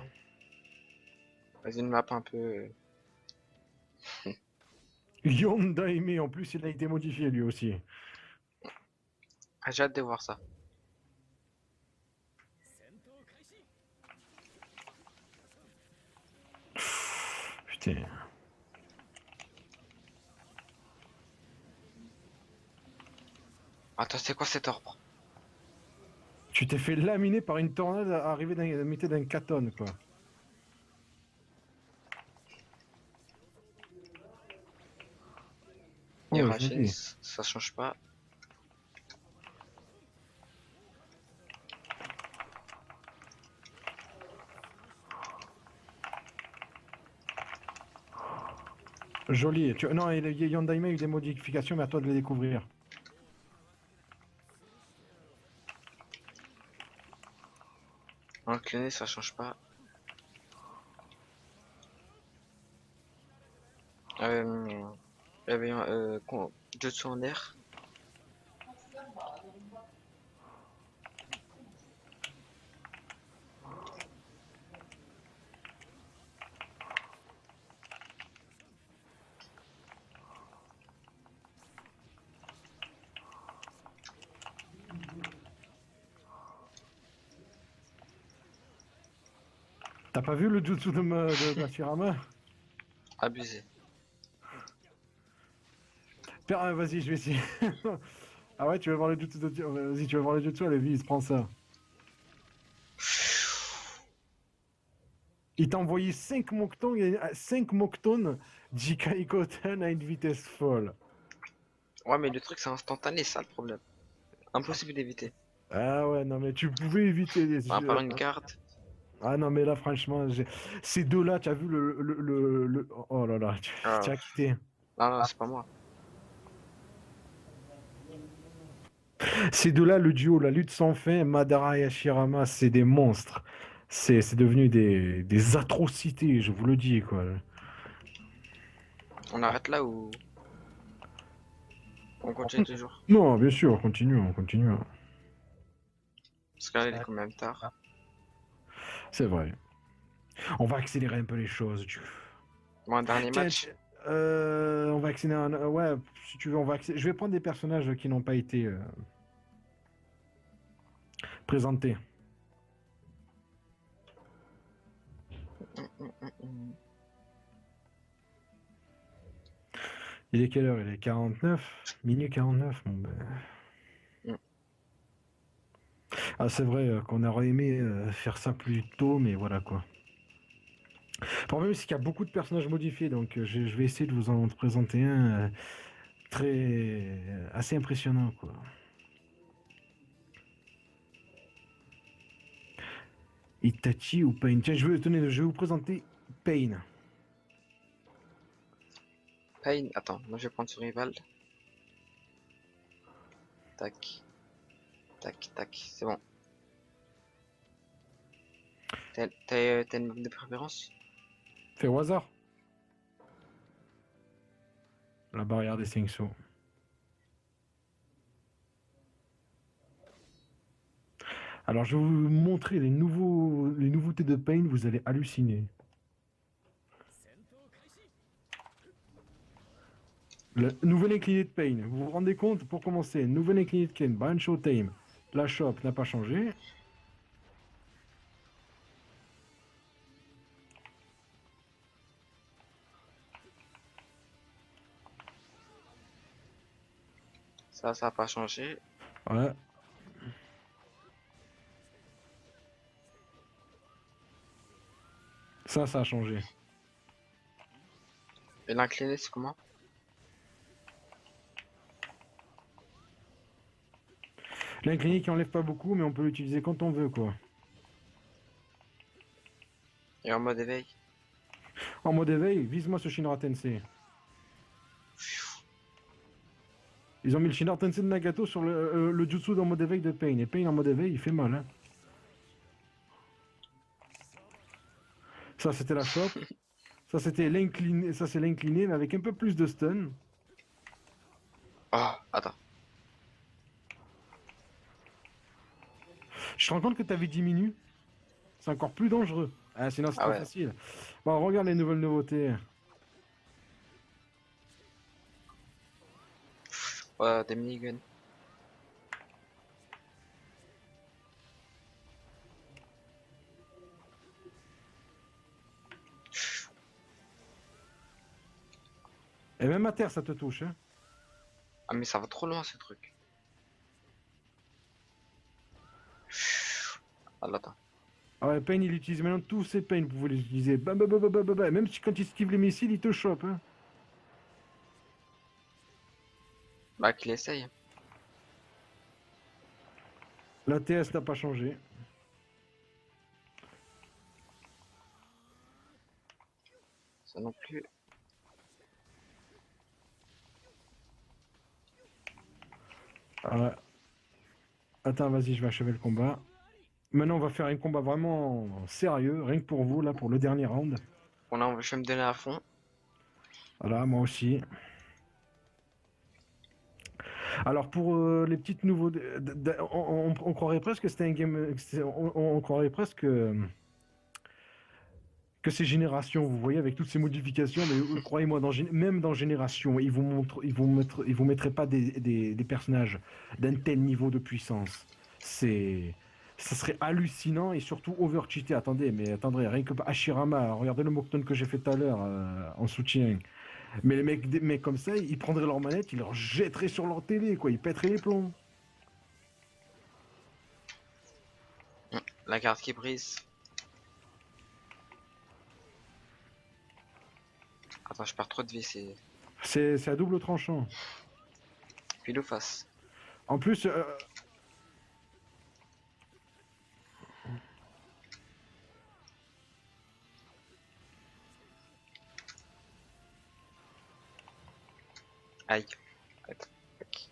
[SPEAKER 2] Vas-y, une map un peu.
[SPEAKER 1] Yondaime, en plus, il a été modifié, lui aussi.
[SPEAKER 2] Ah, j'ai hâte de voir ça.
[SPEAKER 1] Putain.
[SPEAKER 2] Attends, c'est quoi cet orbe?
[SPEAKER 1] Tu t'es fait laminer par une tornade arrivée d'un katon, quoi. Oh,
[SPEAKER 2] Irachine,
[SPEAKER 1] joli.
[SPEAKER 2] ça change pas.
[SPEAKER 1] Joli. Non, Yondaime a eu des modifications, mais à toi de les découvrir.
[SPEAKER 2] Incliné, ça change pas. Euh, Jutsu en air.
[SPEAKER 1] T'as pas vu le jutsu de Mashirama?
[SPEAKER 2] Abusé.
[SPEAKER 1] Vas-y, je vais essayer. Ah ouais, tu veux voir le jutsu de... Vas-y, tu veux voir le jutsu? Allez, vise, prends ça. Il t'a envoyé 5 Mokton, 5 Mokton Jikaikoten à une vitesse folle.
[SPEAKER 2] Ouais, mais le truc, c'est instantané, ça le problème. Impossible d'éviter.
[SPEAKER 1] Ah ouais, non, mais tu pouvais éviter
[SPEAKER 2] À part une carte.
[SPEAKER 1] Ah non, mais là, franchement, ces deux-là, tu as vu Oh là là, tu
[SPEAKER 2] Ah,
[SPEAKER 1] as quitté.
[SPEAKER 2] non, non, c'est pas moi.
[SPEAKER 1] Ces deux-là, le duo, la lutte sans fin, Madara et Hashirama, c'est des monstres. C'est devenu des atrocités, je vous le dis, quoi.
[SPEAKER 2] On arrête là ou on continue toujours?
[SPEAKER 1] Non, bien sûr, on continue.
[SPEAKER 2] Parce que là, il est quand même tard.
[SPEAKER 1] C'est vrai. On va accélérer un peu les choses.
[SPEAKER 2] Bon, un dernier
[SPEAKER 1] Tiens,
[SPEAKER 2] match.
[SPEAKER 1] on va accélérer ouais, si tu veux, je vais prendre des personnages qui n'ont pas été présentés. Il est quelle heure? Il est 49? Minuit 49. Bon, ben.
[SPEAKER 2] Mm.
[SPEAKER 1] Ah, c'est vrai qu'on aurait aimé faire ça plus tôt, mais voilà quoi. Le problème, c'est qu'il y a beaucoup de personnages modifiés, donc je vais essayer de vous en présenter un assez impressionnant, quoi. Itachi ou Pain? Tiens, je vais vous présenter Pain.
[SPEAKER 2] Pain, attends, moi je vais prendre ce rival. Tac, tac, tac, c'est bon. T'as une de préférence?
[SPEAKER 1] Fait au hasard. La barrière des 5 sauts. Alors, je vais vous montrer les nouveautés de Pain, vous allez halluciner. Nouvelle inclinée de Pain. Vous vous rendez compte, pour commencer, nouvelle inclinée de Ken, Brian Showtime. La shop n'a pas changé.
[SPEAKER 2] Ça a pas changé.
[SPEAKER 1] Ouais. Ça a changé.
[SPEAKER 2] Et l'incliné, c'est comment?
[SPEAKER 1] L'incliné qui enlève pas beaucoup, mais on peut l'utiliser quand on veut, quoi.
[SPEAKER 2] Et en mode éveil?
[SPEAKER 1] En mode éveil, vise-moi ce Shinra Tensei. Ils ont mis le Shinra Tensei de Nagato sur le jutsu dans mode éveil de Pain. Et Pain en mode éveil, il fait mal, hein. Ça, c'était la shop. Ça, c'était l'incliné. Ça, c'est l'incliné, mais avec un peu plus de stun.
[SPEAKER 2] Oh, attends.
[SPEAKER 1] Je te rends compte que t'avais diminué. C'est encore plus dangereux. Ah, sinon, c'est
[SPEAKER 2] Ah
[SPEAKER 1] trop
[SPEAKER 2] ouais.
[SPEAKER 1] facile. Bon, regarde les nouvelles nouveautés.
[SPEAKER 2] Ouais, des miniguns.
[SPEAKER 1] Et même à terre, ça te touche, hein.
[SPEAKER 2] Ah, mais ça va trop loin, ce truc. Ah, là, attends.
[SPEAKER 1] Ah ouais, Pain, il utilise maintenant tous ses Pain. Vous pouvez les utiliser. Bam, bam, bam, bam, bam, bam. Même si quand il esquive les missiles, il te chope, hein.
[SPEAKER 2] Bah, qu'il essaye.
[SPEAKER 1] La TS n'a pas changé.
[SPEAKER 2] Ça non plus.
[SPEAKER 1] Ah ouais. Attends, vas-y, je vais achever le combat. Maintenant, on va faire un combat vraiment sérieux, rien que pour vous, là, pour le dernier round.
[SPEAKER 2] Bon, là, je vais me donner à fond.
[SPEAKER 1] Voilà, moi aussi. Alors, pour les petites nouveautés, on croirait presque que c'était un game. On croirait presque que c'est Génération, vous voyez, avec toutes ces modifications. Mais croyez-moi, même dans Génération, ils vous mettraient pas des personnages d'un tel niveau de puissance. C'est. Ça serait hallucinant et surtout overcheaté. Attendez, rien que Hashirama, regardez le mockdown que j'ai fait tout à l'heure en soutien. Mais les mecs, des mecs comme ça, ils prendraient leur manette, ils leur jetteraient sur leur télé, quoi. Ils pèteraient les plombs.
[SPEAKER 2] La carte qui brise. Attends, je perds trop de vie, c'est
[SPEAKER 1] C'est à double tranchant.
[SPEAKER 2] pile ou face.
[SPEAKER 1] En plus,
[SPEAKER 2] Aïe. Attends. Ok.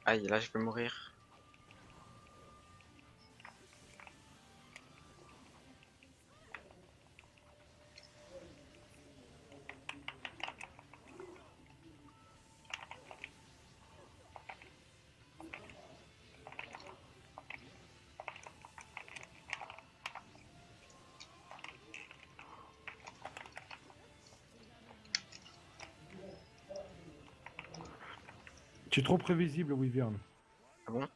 [SPEAKER 2] Aïe, là, je vais mourir.
[SPEAKER 1] tu es trop prévisible, Wyvern.
[SPEAKER 2] Ah bon?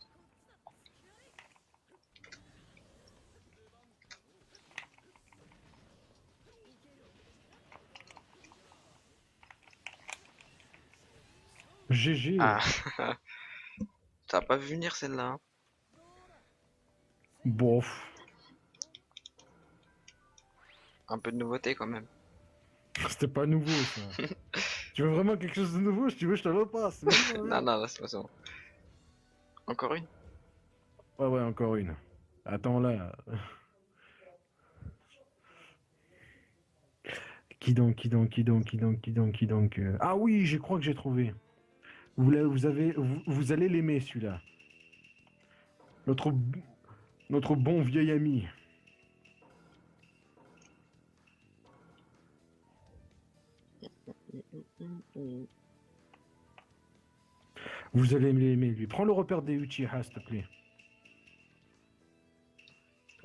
[SPEAKER 1] GG.
[SPEAKER 2] Ah, t'as pas vu venir celle-là, hein.
[SPEAKER 1] Bof.
[SPEAKER 2] Un peu de nouveauté quand même.
[SPEAKER 1] C'était pas nouveau, ça. Tu veux vraiment quelque chose de nouveau? Si tu veux, je te le passe. Maintenant,
[SPEAKER 2] Non,
[SPEAKER 1] hein.
[SPEAKER 2] non, là, c'est bon. Encore une?
[SPEAKER 1] Ouais, ouais, encore une. Attends, là. Qui donc Ah oui, je crois que j'ai trouvé. Vous allez l'aimer celui-là. Notre, notre bon vieil ami. Vous allez l'aimer lui. Prends le repère des Uchiha, s'il te plaît.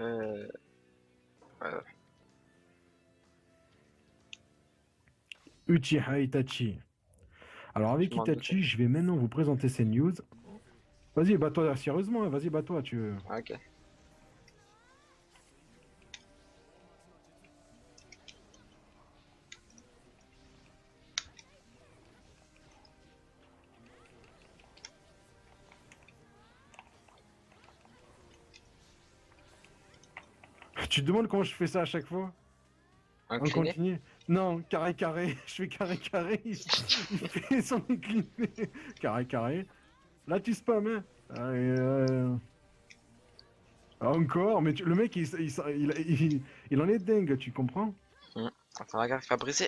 [SPEAKER 2] Euh... voilà.
[SPEAKER 1] Uchiha Itachi. Alors
[SPEAKER 2] Je
[SPEAKER 1] avec
[SPEAKER 2] m'en doutais.
[SPEAKER 1] Itachi, je vais maintenant vous présenter ces news. Vas-y, bats-toi sérieusement, hein, vas-y, bats-toi.
[SPEAKER 2] Ah, ok.
[SPEAKER 1] Tu te demandes comment je fais ça à chaque fois? En
[SPEAKER 2] Incliné.
[SPEAKER 1] continu? Non, carré carré. Je fais carré carré. Il fait son incliné. Carré carré. Là, tu spams, hein? Encore, mais le mec, il en est dingue, tu comprends?
[SPEAKER 2] Attends, la gaffe, Fabrice.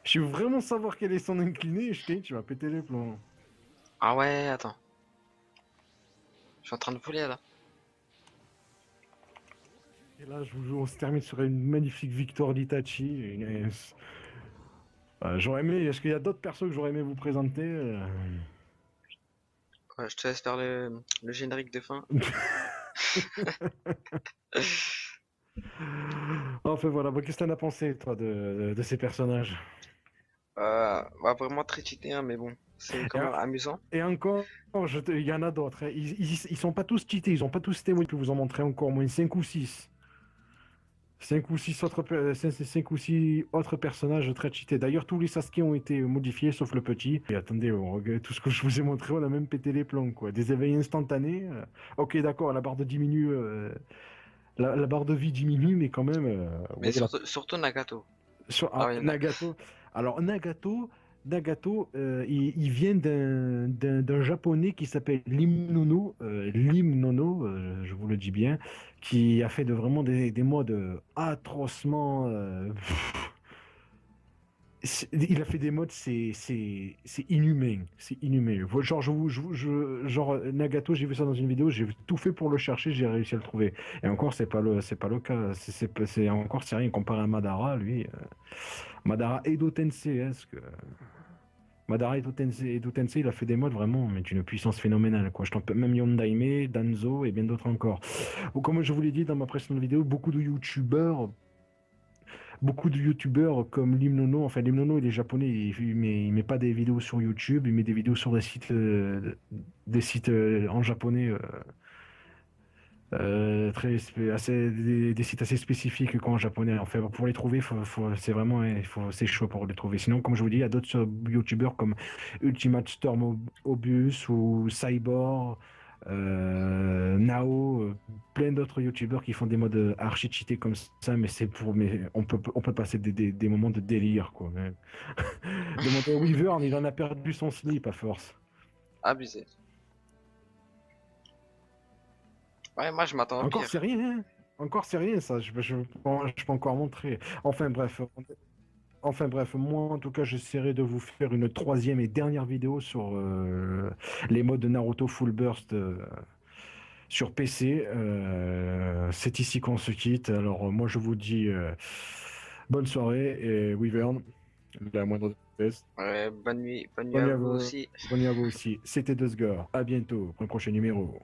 [SPEAKER 1] Je veux vraiment savoir quel est son incliné, tu vas péter les plombs.
[SPEAKER 2] Ah ouais, attends. Je suis en train de voler là.
[SPEAKER 1] Et là, on se termine sur une magnifique victoire d'Itachi. J'aurais aimé, est-ce qu'il y a d'autres persos que j'aurais aimé vous présenter?
[SPEAKER 2] Ouais, je te laisse faire le générique de fin.
[SPEAKER 1] Enfin voilà, bon, qu'est-ce que t'en as pensé, toi, de ces personnages?
[SPEAKER 2] Ouais, vraiment très cheaté, hein, mais bon, c'est
[SPEAKER 1] Et,
[SPEAKER 2] quand même amusant.
[SPEAKER 1] et encore, il y en a d'autres, hein. Ils sont pas tous cheatés, ils ont pas tous été, moi, je peux vous en montrer encore au moins 5 ou 6. 5 ou 6 autres personnages très cheatés. D'ailleurs, tous les Sasuke ont été modifiés, sauf le petit. Et attendez, tout ce que je vous ai montré, on a même pété les plombs, quoi. Des éveils instantanés. Ok, d'accord, la barre de diminue, la barre de vie diminue, mais quand même,
[SPEAKER 2] Mais
[SPEAKER 1] ouais,
[SPEAKER 2] surtout Nagato. Ah oui,
[SPEAKER 1] Nagato. Alors, Nagato, il vient d'un japonais qui s'appelle Lim Nono, je vous le dis bien, qui a fait vraiment des modes atrocement. Il a fait des modes, c'est inhumain. C'est inhumain. Genre, genre, Nagato, j'ai vu ça dans une vidéo, j'ai tout fait pour le chercher, j'ai réussi à le trouver. Et encore, c'est pas le cas. C'est rien comparé à Madara, lui. Madara Edo Tensei, hein, parce que Madara Edo Tensei, il a fait des modes vraiment, mais d'une puissance phénoménale, quoi. Je t'en peux même Yondaime, Danzo et bien d'autres encore. Ou comme je vous l'ai dit dans ma précédente vidéo, beaucoup de youtubeurs comme Limnono, enfin Limnono il est japonais, il met pas des vidéos sur YouTube, il met des vidéos sur des sites en japonais des sites assez spécifiques qu'en japonais. Enfin, pour les trouver, c'est vraiment c'est chaud pour les trouver. Sinon, comme je vous dis, il y a d'autres youtubeurs comme Ultimate Storm Obvious ou Cyborg, Nao, plein d'autres youtubeurs qui font des modes archi cheatés comme ça, mais on peut passer des moments de délire, quoi. Demander à Weaver, il en a perdu son slip à force.
[SPEAKER 2] Abusé. Ouais, moi je m'attends au
[SPEAKER 1] Encore, c'est
[SPEAKER 2] pire.
[SPEAKER 1] rien, hein. Encore, c'est rien, ça. Je peux encore montrer. Enfin bref, moi en tout cas, j'essaierai de vous faire une troisième et dernière vidéo sur les modes de Naruto Full Burst sur PC. C'est ici qu'on se quitte. Alors moi, je vous dis bonne soirée et Wyvern, la moindre des espèces.
[SPEAKER 2] Ouais, bonne nuit à vous aussi.
[SPEAKER 1] Bonne nuit à vous aussi. C'était Dusgor. À bientôt pour le prochain numéro.